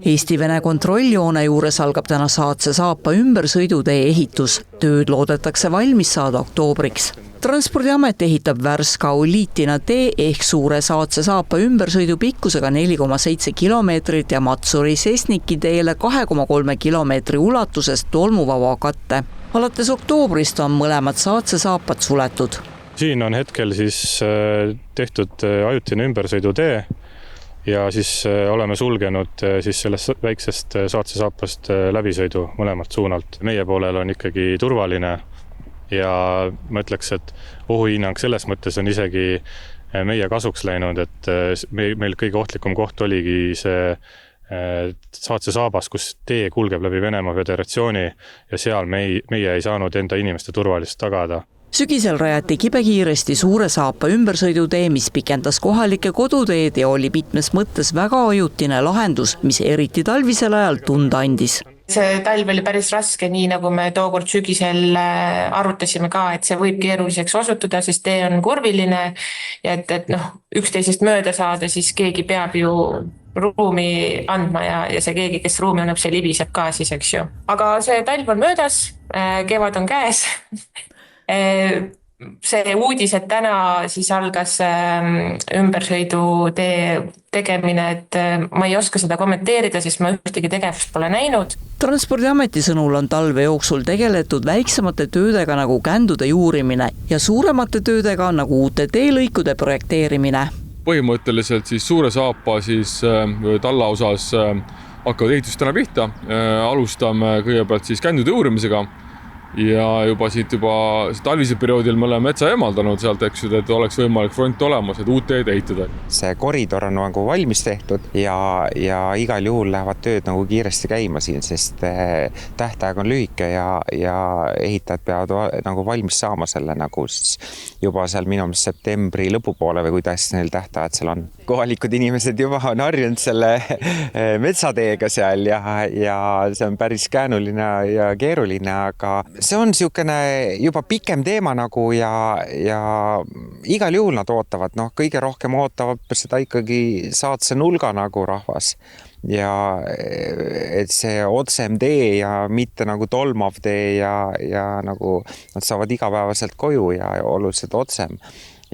Eesti-Vene kontrolljoone juures algab täna Saatse-Saapa ümbersõidutee ehitus. Tööd loodetakse valmis saada oktoobriks. Transpordiamet ehitab Värska Uliitina tee ehk suure Saatse-Saapa ümbersõidu pikkusega 4,7 kilomeetrit ja Matsuri Sesniki teele 2,3 kilomeetri ulatuses tolmuvaba katte. Alates oktoobrist on mõlemad Saatse-Saapad suletud. Siin on hetkel siis tehtud ajutine ümbersõidutee ja siis oleme sulgenud siis sellest väiksest Saatse-Saapast läbisõidu mõlemalt suunalt. Meie poolel on ikkagi turvaline ja ma ütleks, et ohuhinnang selles mõttes on isegi meie kasuks läinud, et meil kõige ohtlikum koht oligi see Saatse-Saabas, kus tee kulgeb läbi Venemaa Föderatsiooni ja seal meie ei saanud enda inimeste turvalist tagada. Sügisel rajati kibekiiresti suure Saapa ümbersõidutee, mis pikendas kohalike koduteed ja oli mitmes mõttes väga ajutine lahendus, mis eriti talvisel ajal tunda andis. See talv oli päris raske, nii nagu me tookord sügisel arutasime ka, et see võib keeruliseks osutuda, sest tee on kurviline ja et üksteisest mööda saada, siis keegi peab ju ruumi andma ja see keegi, kes ruumi annab, see libiseb ka siis, eks ju. Aga see talv on möödas, kevad on käes. See uudis, et täna siis algas ümbersõidu tee tegemine, et ma ei oska seda kommenteerida, sest ma ühtegi tegevust pole näinud. Transpordiameti sõnul on talve jooksul tegeletud väiksemate töödega nagu kändude juurimine ja suuremate töödega nagu uute teelõikude projekteerimine. Põhimõtteliselt siis suure Saapa siis talla osas hakkavad ehitust täna pihta. Alustame kõigepealt siis kändude juurimisega. Ja juba talvisel perioodil me oleme metsa eemaldanud sealt, eks ju, et oleks võimalik front olemas, et uut teed ehitada. See koridor on nagu valmis tehtud ja igal juhul lähevad tööd nagu kiiresti käima siin, sest tähtaeg on lühike ja ehitajad peavad nagu valmis saama selle nagu juba seal minu meelest septembri lõpupoole või kuidas neil tähtajad seal on. Kohalikud inimesed juba on harjunud selle metsateega seal ja see on päris käänuline ja keeruline, aga see on niisugune juba pikem teema nagu ja igal juhul nad ootavad, kõige rohkem ootavad seda ikkagi Saatse nulga nagu rahvas ja et see otsem tee ja mitte nagu tolmav tee ja nagu nad saavad igapäevaselt koju ja oluliselt otsem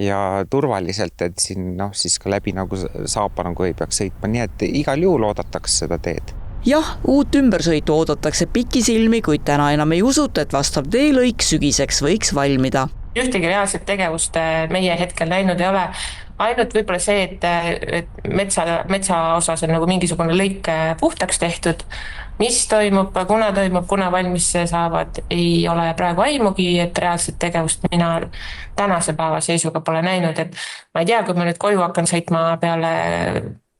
ja turvaliselt, et siin siis ka läbi nagu Saapa nagu ei peaks sõitma, nii et igal juhul oodatakse seda teed. Jah, uut ümbersõitu oodatakse pikisilmi, kuid täna enam ei usuta, et vastav teelõik sügiseks võiks valmida. Ühtegi reaalset tegevust meie hetkel näinud ei ole. Ainult võib-olla see, et metsa osas on nagu mingisugune lõik puhtaks tehtud. Mis toimub, kuna valmis saavad, ei ole praegu aimugi, et reaalset tegevust mina tänase päeva seisuga pole näinud. Et ma ei tea, kui ma nüüd koju hakkan sõitma peale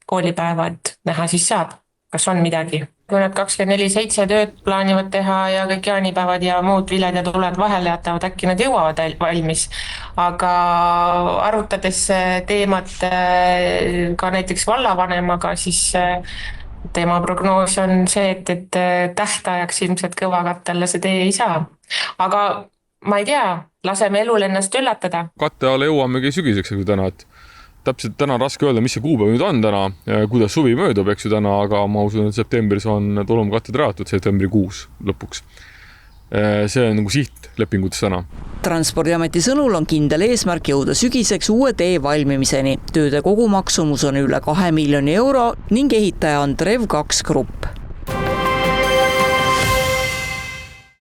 koolipäevad, näha siis saab. Kas on midagi? Kui nad 24/7 tööd plaanivad teha ja kõik jaanipäevad ja muud viled ja tuled vahele jätavad, äkki nad jõuavad valmis. Aga arutades teemat ka näiteks vallavanemaga, siis tema prognoos on see, et tähtajaks ilmselt kõvakattele see tee ei saa. Aga ma ei tea, laseme elul ennast üllatada. Katte alla jõuamegi sügiseks täna, et täpselt täna on raske öelda, mis see kuupäev nüüd on täna, kuidas suvi möödub, eks ju täna, aga ma usun, et septembris on tolmukatted rajatud septembrikuus lõpuks. See on nagu siht lepingutes täna. Transpordiameti sõnul on kindel eesmärk jõuda sügiseks uue tee valmimiseni. Tööde kogumaksumus on üle 2 miljoni euro ning ehitaja on Trev2 Grupp.